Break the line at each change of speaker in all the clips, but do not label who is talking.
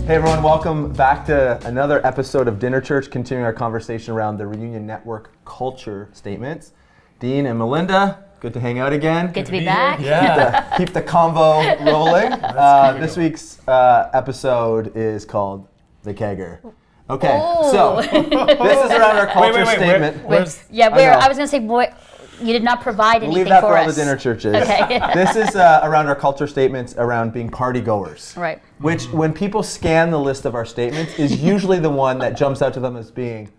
Hey everyone, welcome back to another episode of Dinner Church, continuing our conversation around the Reunion Network culture statements. Dean and Melinda, good to hang out again.
Good to be back.
Yeah. Keep the convo rolling. This week's episode is called The Kegger. Okay, so this is around our culture statement.
I was going to say, boy, you did not provide anything for us.
We'll leave that for all the dinner churches.
Okay.
This is around our culture statements around being partygoers.
Right.
Which, when people scan the list of our statements, is usually the one that jumps out to them as being,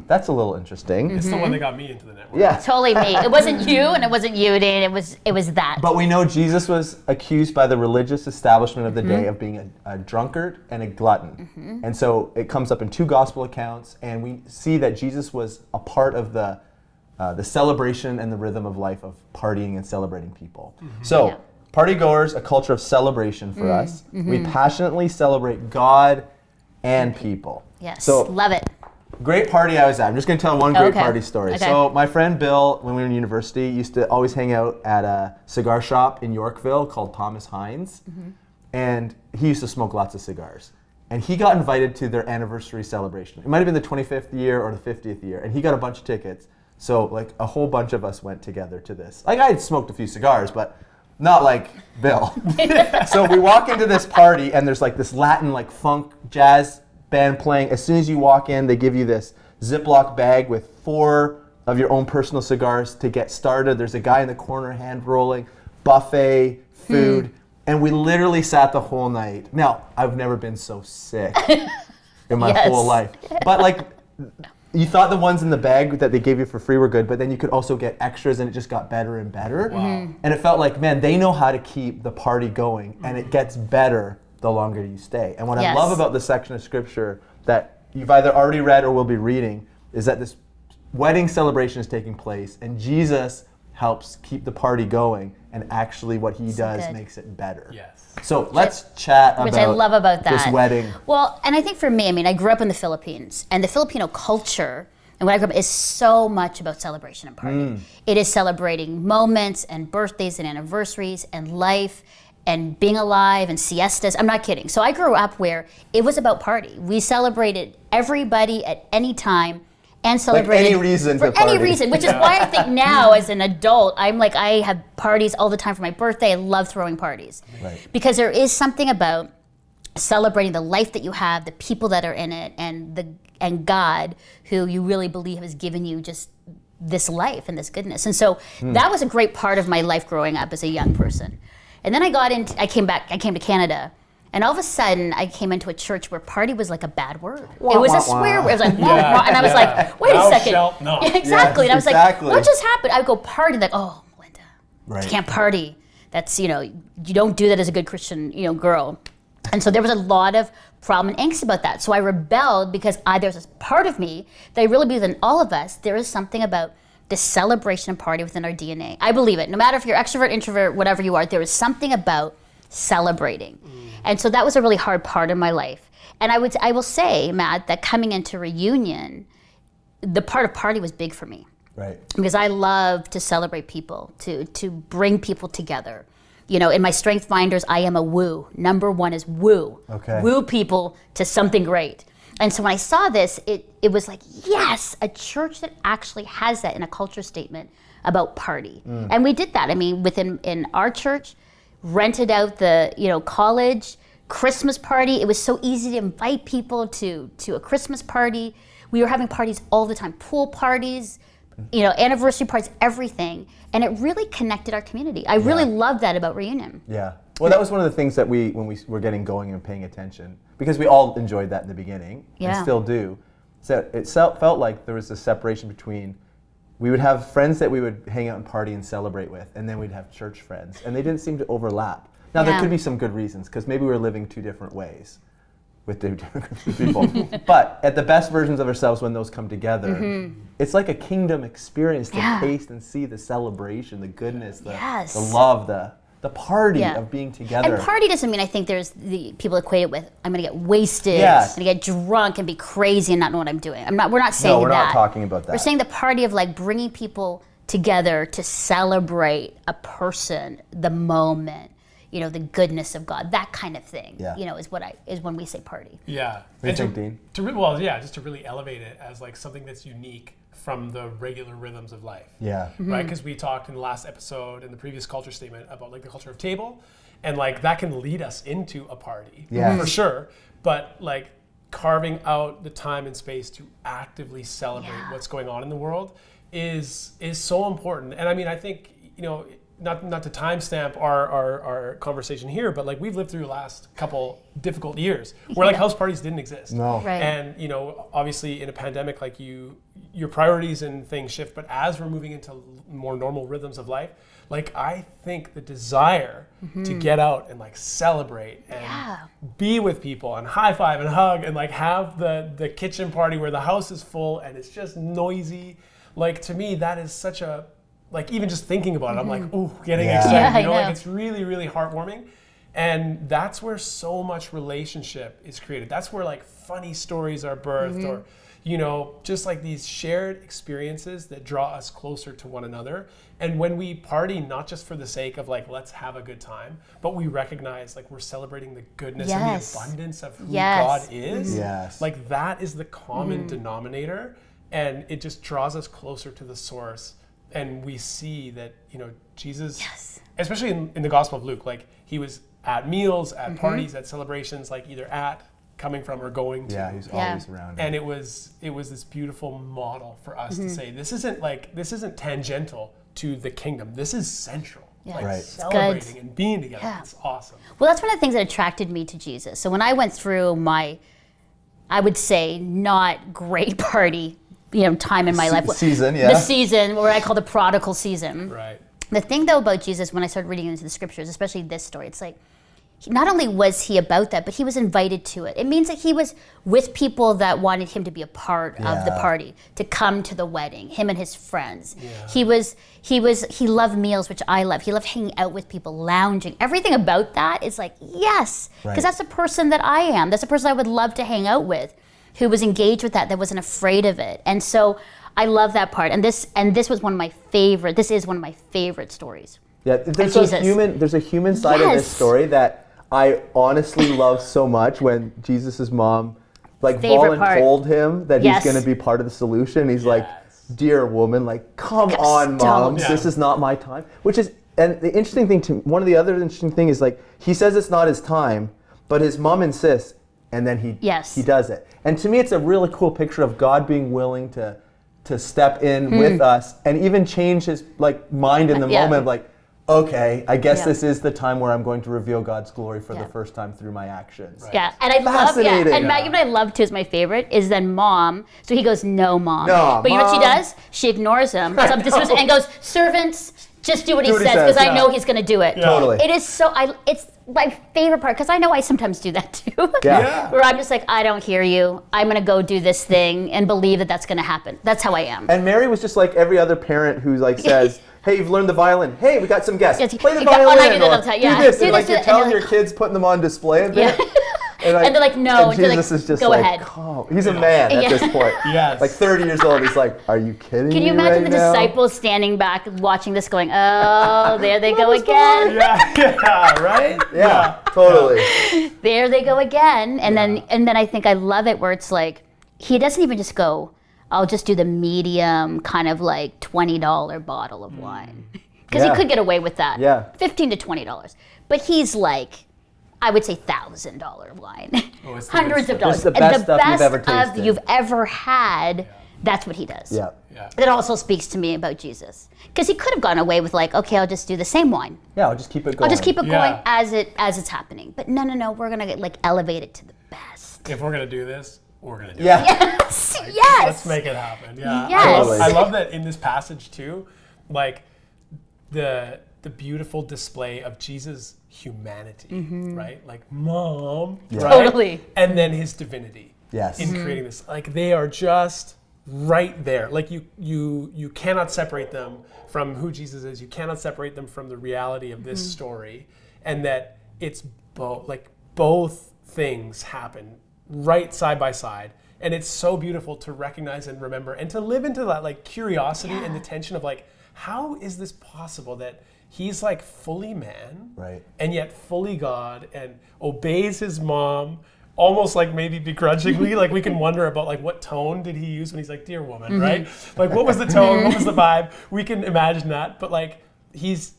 that's a little interesting.
It's the one that got me into the network.
Yeah.
Totally me. It wasn't you, and it wasn't you, Dane. It was that.
But we know Jesus was accused by the religious establishment of the day of being a drunkard and a glutton. And so it comes up in two gospel accounts, and we see that Jesus was a part of the celebration and the rhythm of life of partying and celebrating people. So, partygoers, a culture of celebration for us. We passionately celebrate God and people.
Yes,
so,
love it.
Great party I was at. I'm just going to tell one great party story.
Okay.
So my friend Bill, when we were in university, used to always hang out at a cigar shop in Yorkville called Thomas Hines. And he used to smoke lots of cigars. And he got invited to their anniversary celebration. It might have been the 25th year or the 50th year. And he got a bunch of tickets. So like a whole bunch of us went together to this. Like I had smoked a few cigars, but not like Bill. So we walk into this party and there's like this Latin like funk jazz band playing. As soon as you walk in, they give you this Ziploc bag with 4 of your own personal cigars to get started. There's a guy in the corner hand rolling, buffet, food, and we literally sat the whole night. Now, I've never been so sick in my whole life. But like, you thought the ones in the bag that they gave you for free were good, but then you could also get extras and it just got better and better.
Wow.
And it felt like, man, they know how to keep the party going and it gets better the longer you stay. And what I love about this section of scripture that you've either already read or will be reading is that this wedding celebration is taking place and Jesus helps keep the party going, and actually what he does makes it better.
Yes.
So let's chat about,
which I love about that.
This wedding.
Well, and I think for me, I grew up in the Philippines, and the Filipino culture and when I grew up is so much about celebration and party. It is celebrating moments and birthdays and anniversaries and life and being alive and siestas. I'm not kidding. So I grew up where it was about party. We celebrated everybody at any time and celebrated
like any reason
for
to party.
any reason, which is why I think now as an adult, I'm like, I have parties all the time for my birthday. I love throwing parties.
Right.
Because there is something about celebrating the life that you have, the people that are in it, and God, who you really believe has given you just this life and this goodness. And so that was a great part of my life growing up as a young person. And then I came to Canada, and all of a sudden I came into a church where party was like a bad word. It was a swear word. It was like, and I was like, wait a second. Exactly. And I was like, what just happened? I would go party, like, oh, Melinda, you can't party. That's, you don't do that as a good Christian, girl. And so there was a lot of problem and angst about that. So I rebelled because there's this part of me that I really believe in all of us, there is something about this celebration and party within our DNA. I believe it. No matter if you're extrovert, introvert, whatever you are, there is something about celebrating. And so that was a really hard part of my life. And I will say, Matt, that coming into Reunion, the part of party was big for me.
Right.
Because I love to celebrate people, to bring people together. In my strength finders, I am a woo. Number 1 is woo.
Okay.
Woo people to something great. And so when I saw this, it was like, yes, a church that actually has that in a culture statement about party. And we did that. In our church, rented out the college Christmas party. It was so easy to invite people to a Christmas party. We were having parties all the time, pool parties, anniversary parties, everything. And it really connected our community. I really love that about Reunion.
Yeah. Well, that was one of the things that when we were getting going and paying attention, because we all enjoyed that in the beginning and still do. So it felt like there was a separation between, we would have friends that we would hang out and party and celebrate with, and then we'd have church friends, and they didn't seem to overlap. Now, there could be some good reasons, because maybe we were living 2 different ways with 2 different groups of people. But at the best versions of ourselves, when those come together, it's like a kingdom experience to taste and see the celebration, the goodness, the love, the party of being together.
And party doesn't mean, I think there's the people equate it with, I'm going to get wasted, I'm going to get drunk and be crazy and not know what I'm doing. We're not saying that.
No, we're not talking about that.
We're saying the party of like bringing people together to celebrate a person, the moment, the goodness of God, that kind of thing.
Yeah.
Is when we say party.
Yeah.
What do you think, Dean?
Just to really elevate it as like something that's unique from the regular rhythms of life.
Yeah.
Right? Because we talked in the last episode, in the previous culture statement, about like the culture of table, and like that can lead us into a party, for sure. But like carving out the time and space to actively celebrate what's going on in the world is so important. And I mean, I think, not to timestamp our conversation here, but like we've lived through the last couple difficult years where like house parties didn't exist.
No.
Right.
And obviously in a pandemic, like your priorities and things shift, but as we're moving into more normal rhythms of life, like I think the desire to get out and like celebrate and be with people and high five and hug and like have the kitchen party where the house is full and it's just noisy. Like to me, that is such a, like even just thinking about it, I'm like, ooh, getting excited.
Yeah, I know.
Like it's really, really heartwarming. And that's where so much relationship is created. That's where like funny stories are birthed or, just like these shared experiences that draw us closer to one another. And when we party, not just for the sake of like, let's have a good time, but we recognize like we're celebrating the goodness and the abundance of who God is.
Yes.
Like that is the common denominator. And it just draws us closer to the source. And we see that, Jesus, especially in the Gospel of Luke, like he was at meals, at parties, at celebrations, like either at, coming from, or going to.
Yeah, he's always around.
And it was this beautiful model for us to say, this isn't tangential to the kingdom. This is central.
Yeah.
Like
Right.
celebrating and being together.
Yeah.
It's awesome.
Well, that's one of the things that attracted me to Jesus. So when I went through my, I would say, not great party, time in my life.
Season, yeah.
The season, what I call the prodigal season.
Right.
The thing, though, about Jesus, when I started reading into the scriptures, especially this story, it's like, not only was he about that, but he was invited to it. It means that he was with people that wanted him to be a part of the party, to come to the wedding, him and his friends. Yeah. He loved meals, which I love. He loved hanging out with people, lounging. Everything about that is like, yes, because that's the person that I am. That's the person I would love to hang out with, who was engaged with that wasn't afraid of it. And so I love that part. And this was one of my favorite, this is one of my favorite stories.
Yeah, there's a human side of this story that I honestly love so much when Jesus' mom told him that he's going to be part of the solution. He's like, dear woman, like, come on, mom, this is not my time. And the interesting thing, one of the other interesting thing is like, he says it's not his time, but his mom insists, and then he does it. And to me, it's a really cool picture of God being willing to step in with us and even change his mind in the moment of like, okay, I guess this is the time where I'm going to reveal God's glory for the first time through my actions.
Right.
Yeah, and I love, and Maggie, what I love too is my favorite is then mom. So he goes, no, mom.
No,
but you know what she does? She ignores him and goes, servants, just do what he says because I know he's going to do it.
Yeah. Totally.
It is so. It's my favorite part because I know I sometimes do that too.
Yeah.
Where I'm just like, I don't hear you. I'm going to go do this thing and believe that that's going to happen. That's how I am.
And Mary was just like every other parent who says, hey, you've learned the violin. Hey, we got some guests. Play the violin.
I do that all the time.
Do this. And you're telling your kids, putting them on display a bit. And they're like, no. And Jesus is just
go ahead.
Oh, he's a man at this point.
Yes.
Like 30 years old. He's like, are you kidding me?
Can you imagine
right
the
now?
disciples standing back watching this going, oh, there they go again.
Yeah, right?
Yeah, totally.
There they go again. And then I think I love it where it's like, he doesn't even just go, I'll just do the medium kind of like $20 bottle of wine. Because he could get away with that.
Yeah.
$15 to $20. But he's like, I would say $1,000 wine.
Oh, it's
Hundreds of dollars.
It's the best stuff you've ever tasted.
You've ever had, that's what he does.
Yeah.
That also speaks to me about Jesus. Because he could have gone away with like, okay, I'll just do the same wine.
Yeah, I'll just keep it going.
I'll just keep it going as it's happening. But no, we're going to elevate it to the best.
If we're going to do this, we're going to do it.
Yes,
Let's make it happen. Yeah.
Yes.
I love that in this passage too, like the beautiful display of Jesus' humanity, right? Like mom, right?
Totally.
And then his divinity.
Yes.
In creating this. Like they are just right there. Like you cannot separate them from who Jesus is. You cannot separate them from the reality of this story. And that it's both things happen right side by side. And it's so beautiful to recognize and remember and to live into that like curiosity and the tension of like, how is this possible that he's like fully man,
Right.
and yet fully God, and obeys his mom, almost like maybe begrudgingly. Like we can wonder about like what tone did he use when he's like, "Dear woman," right? Like what was the tone? What was the vibe? We can imagine that, but like he's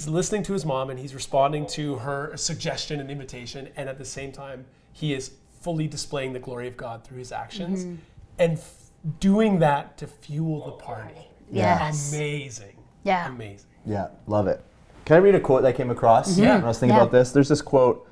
listening to his mom and he's responding to her suggestion and invitation, and at the same time he is fully displaying the glory of God through his actions, and doing that to fuel the party.
Yes.
Amazing.
Yeah.
Amazing.
Yeah, love it. Can I read a quote that I came across when I was thinking about this? There's this quote,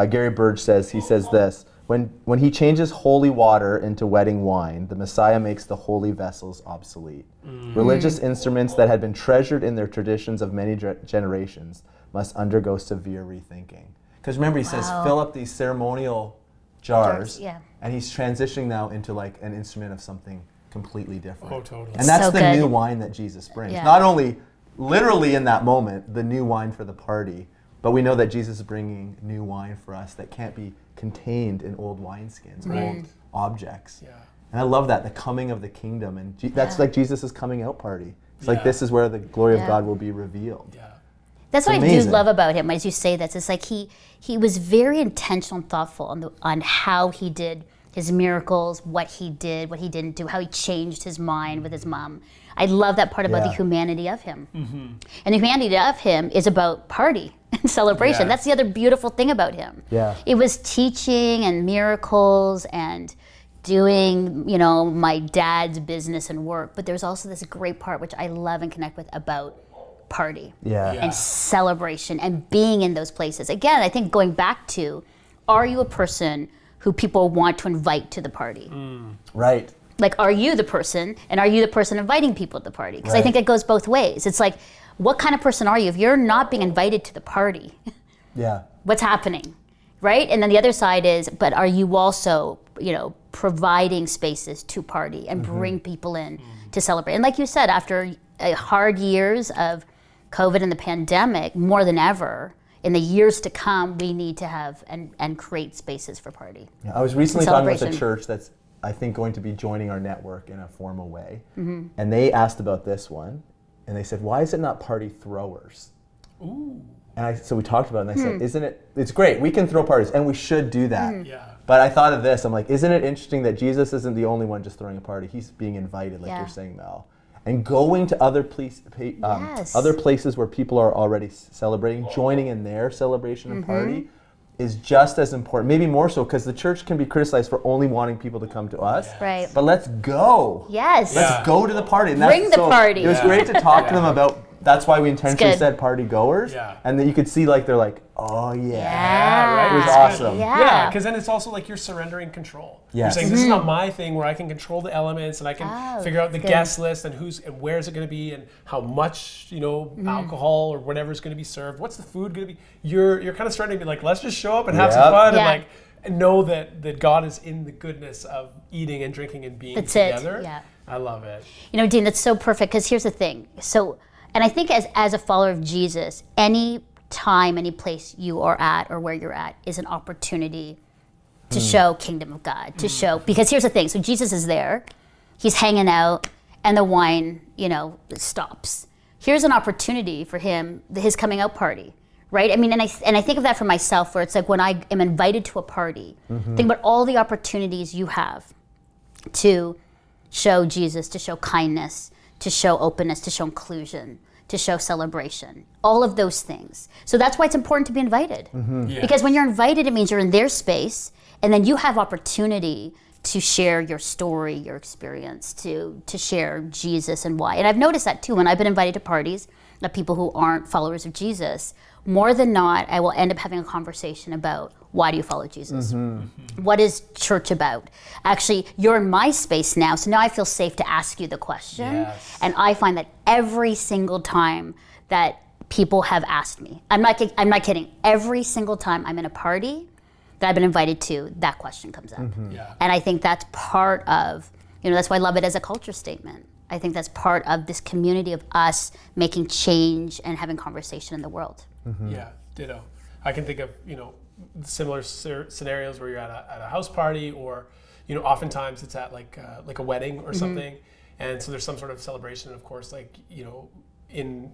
Gary Burge says, he says this, when he changes holy water into wedding wine, the Messiah makes the holy vessels obsolete. Religious instruments that had been treasured in their traditions of many generations must undergo severe rethinking. Because remember, he says, fill up these ceremonial jars, and he's transitioning now into like an instrument of something completely different.
Oh, totally.
And that's
So
the
good.
new wine that Jesus brings.
Yeah.
Not only literally in that moment, the new wine for the party, but we know that Jesus is bringing new wine for us that can't be contained in old wineskins, old objects.
Yeah.
And I love that, the coming of the kingdom. And that's like Jesus' coming out party. It's like
Yeah.
this is where the glory of
Yeah.
God will be revealed.
Yeah.
That's what I
amazing.
do love about him as you say this. It's like he was very intentional and thoughtful on how he did his miracles, what he did, what he didn't do, how he changed his mind with his mom. I love that part about the humanity of him. And the humanity of him is about party and celebration.
Yeah.
That's the other beautiful thing about him.
Yeah.
It was teaching and miracles and doing, you know, my dad's business and work. But there's also this great part, which I love and connect with, about party
Yeah.
and celebration and being in those places. Again, I think going back to, are you a person who people want to invite to the party?
Right.
Like, are you the person, and are you the person inviting people to the party? Because I
Right.
think it goes both ways. It's like, what kind of person are you? If you're not being invited to the party,
Yeah.
what's happening, right? And then the other side is, but are you also, you know, providing spaces to party and bring people in to celebrate? And like you said, after hard years of COVID and the pandemic, more than ever, in the years to come, we need to have and create spaces for party.
Yeah, I was recently talking with a
Celebration.
church that's, I think, going to be joining our network in a formal way. And they asked about this one, and they said, why is it not party throwers?
Ooh.
And so we talked about it, and I said, isn't it, it's great, we can throw parties, and we should do that.
Yeah.
But I thought of this, I'm like, isn't it interesting that Jesus isn't the only one just throwing a party? He's being invited, like
Yeah.
you're saying, Mel. And going to other
Yes.
other places where people are already celebrating, joining in their celebration and party is just as important, maybe more so, because the church can be criticized for only wanting people to come to us.
Right.
But let's go.
Yes.
Yeah.
Let's go to the party. And
Bring the party.
It was
Yeah.
great to talk to them about, that's why we intentionally
good.
said partygoers.
Yeah.
And then you could see like, they're like, oh yeah.
Yeah, right.
It was
It's good.
awesome.
Yeah.
Yeah, because then it's also like you're surrendering control.
Yes.
You're saying, this is not my thing where I can control the elements and I can
Oh,
figure out the
good.
guest list and who's and where is it going to be and how much, you know, alcohol or whatever is going to be served. What's the food going to be? You're kind of starting to be like, let's just show up and have some
Yep.
fun
Yeah.
and like know that God is in the goodness of eating and drinking and being
That's it.
together.
Yeah.
I love it.
You know, Dean, that's so perfect, because here's the thing. So, and I think as a follower of Jesus, any time, any place you are at or where you're at is an opportunity to show kingdom of God, to show, because here's the thing. So Jesus is there, he's hanging out, and the wine, you know, stops. Here's an opportunity for him, his coming out party, right? I mean, and I think of that for myself, where it's like when I am invited to a party, think about all the opportunities you have to show Jesus, to show kindness, to show openness, to show inclusion, to show celebration, all of those things. So that's why it's important to be invited.
Yeah.
Because when you're invited, it means you're in their space, and then you have opportunity to share your story, your experience, to share Jesus and why. And I've noticed that too, when I've been invited to parties of people who aren't followers of Jesus, more than not, I will end up having a conversation about, why do you follow Jesus? What is church about? Actually, you're in my space now, so now I feel safe to ask you the question.
Yes.
And I find that every single time that people have asked me, I'm not kidding, every single time I'm in a party that I've been invited to, that question comes up.
Yeah.
And I think that's part of, you know, that's why I love it as a culture statement. I think that's part of this community of us making change and having conversation in the world.
Yeah, ditto. I can think of, you know, similar scenarios where you're at a house party, or, you know, oftentimes it's at like a wedding or something, and so there's some sort of celebration. Of course, like, you know,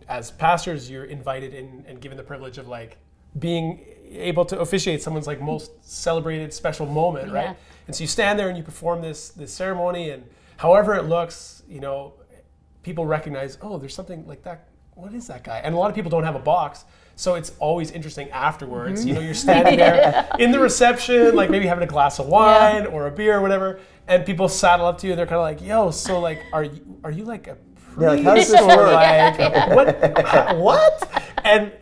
as pastors, you're invited in and given the privilege of like being able to officiate someone's like most celebrated special moment, right? And so you stand there and you perform this ceremony, and however it looks, you know, people recognize, oh, there's something like that. What is that guy? And a lot of people don't have a box, so it's always interesting afterwards. You know, you're standing there in the reception, like maybe having a glass of wine or a beer or whatever, and people saddle up to you. They're kind of like, "Yo, so like, are you like a priest?
Yeah, like, how does this work?
Like, what?" And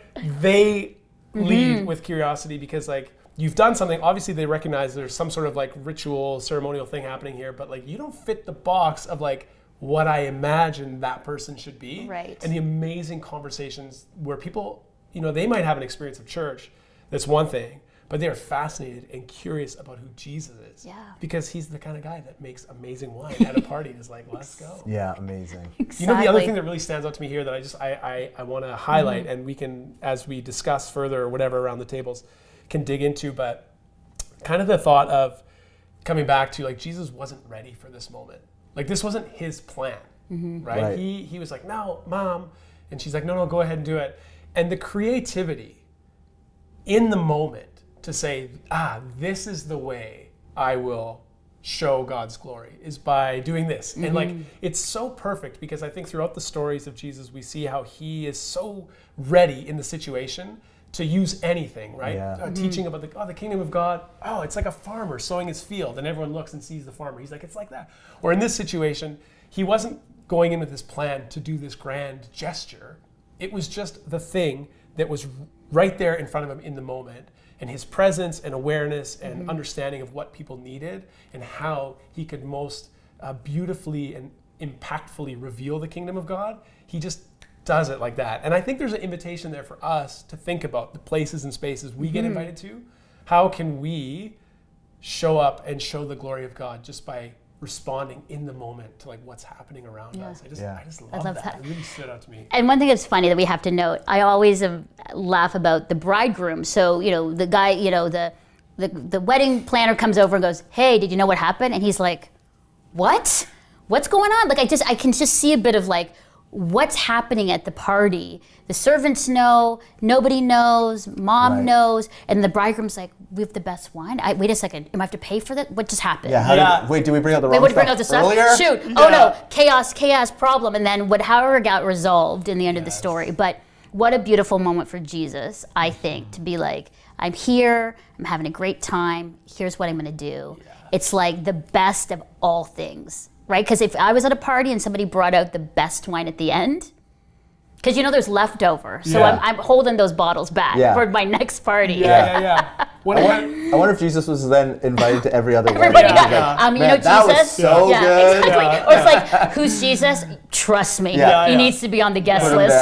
they lead with curiosity because like you've done something. Obviously, they recognize there's some sort of like ritual, ceremonial thing happening here, but like you don't fit the box of like what I imagine that person should be.
Right.
And the amazing conversations where people, you know, they might have an experience of church, that's one thing, but they're fascinated and curious about who Jesus is.
Yeah.
Because he's the kind of guy that makes amazing wine at a party and is like, let's go.
Yeah, amazing.
Exactly.
You know, the other thing that really stands out to me here that I want to highlight, and we can, as we discuss further or whatever around the tables, can dig into, but kind of the thought of coming back to like, Jesus wasn't ready for this moment. Like this wasn't his plan, right? He was like, no, Mom. And she's like, no, go ahead and do it. And the creativity in the moment to say, this is the way I will show God's glory is by doing this. And like, it's so perfect because I think throughout the stories of Jesus, we see how he is so ready in the situation to use anything, right?
Yeah.
Teaching about the kingdom of God. Oh, it's like a farmer sowing his field, and everyone looks and sees the farmer. He's like, it's like that. Or in this situation, he wasn't going in with his plan to do this grand gesture. It was just the thing that was right there in front of him in the moment, and his presence and awareness and understanding of what people needed and how he could most beautifully and impactfully reveal the kingdom of God. He just does it like that. And I think there's an invitation there for us to think about the places and spaces we get invited to. How can we show up and show the glory of God just by responding in the moment to like what's happening around us? I just love that. It really stood out to me.
And one thing that's funny that we have to note, I always laugh about the bridegroom. So, you know, the guy, you know, the wedding planner comes over and goes, hey, did you know what happened? And he's like, what? What's going on? Like, I can just see a bit of like, what's happening at the party. The servants know, nobody knows, Mom knows, and the bridegroom's like, we have the best wine. Wait a second, am I have to pay for that? What just happened?
Wait, did we bring out the wrong
Wait, what did we bring out the
stuff
stuff?
earlier?
Shoot, oh no, chaos, problem, and then however got resolved in the end of the story. But what a beautiful moment for Jesus, I think, to be like, I'm here, I'm having a great time, here's what I'm gonna do. Yeah. It's like the best of all things. Right? Because if I was at a party and somebody brought out the best wine at the end, because you know there's leftover, so I'm holding those bottles back for my next party.
Yeah.
I wonder if Jesus was then invited to every other wedding.
Everybody got, you know, Jesus.
That was so good.
Exactly. Or it's like, who's Jesus? Trust me, he needs to be on the guest list.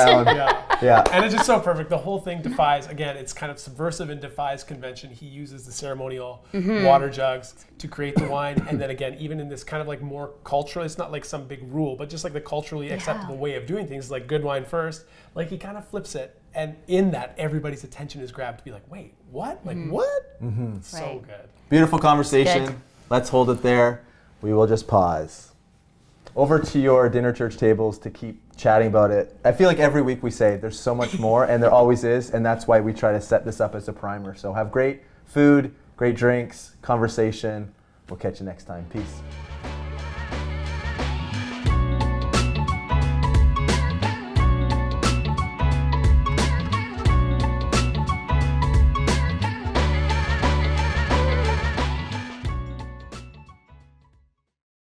And it's just so perfect. The whole thing defies, again, it's kind of subversive and defies convention. He uses the ceremonial water jugs to create the wine. And then again, even in this kind of like more cultural, it's not like some big rule, but just like the culturally acceptable way of doing things, like good wine first, like he kind of flips it. And in that, everybody's attention is grabbed to be like, wait, what? Like, what? So good.
Beautiful conversation.
Good.
Let's hold it there. We will just pause. Over to your dinner church tables to keep chatting about it. I feel like every week we say there's so much more, and there always is, and that's why we try to set this up as a primer. So have great food, great drinks, conversation. We'll catch you next time. Peace.